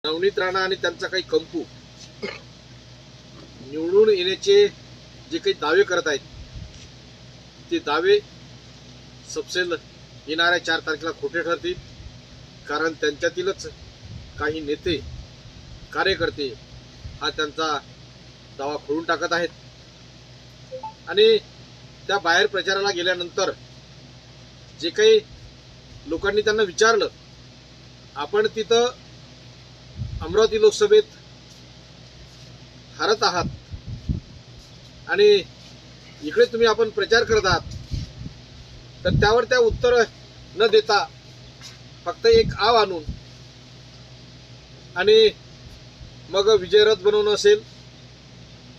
नवनीत राणा आणि त्यांचा काही कंपू निवडून येण्याचे जे काही दावे करत आहेत ते दावे सपसेल येणाऱ्या 4 तारखेला खोटे ठरतील। कारण त्यांच्यातीलच काही नेते कार्यकर्ते हा त्यांचा दावा खोडून टाकत आहेत आणि त्या बाहेर प्रचाराला गेल्यानंतर जे काही लोकांनी त्यांना विचारलं, आपण तिथं अमरावती लोकसभेत हारत आहात आणि इकडे तुम्ही आपण प्रचार करत आहात, तर त्यावर त्या उत्तर न देता फक्त एक आव आणून आणि मग विजय रथ बनवणं असेल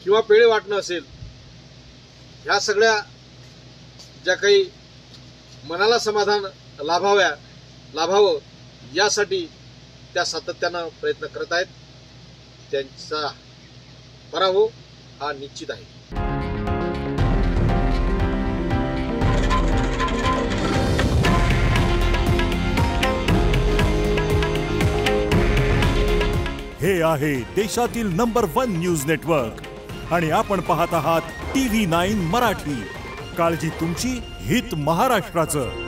किंवा पेढे वाटणं असेल, ह्या सगळ्या ज्या काही मनाला समाधान लाभावं यासाठी त्या सातत्यानं प्रयत्न करत आहेत। त्यांचा पराभव हा निश्चित आहे। हे आहे देशातील नंबर 1 न्यूज नेटवर्क आणि आपण पाहत आहात TV9 मराठी। काळजी तुमची, हित महाराष्ट्राचं।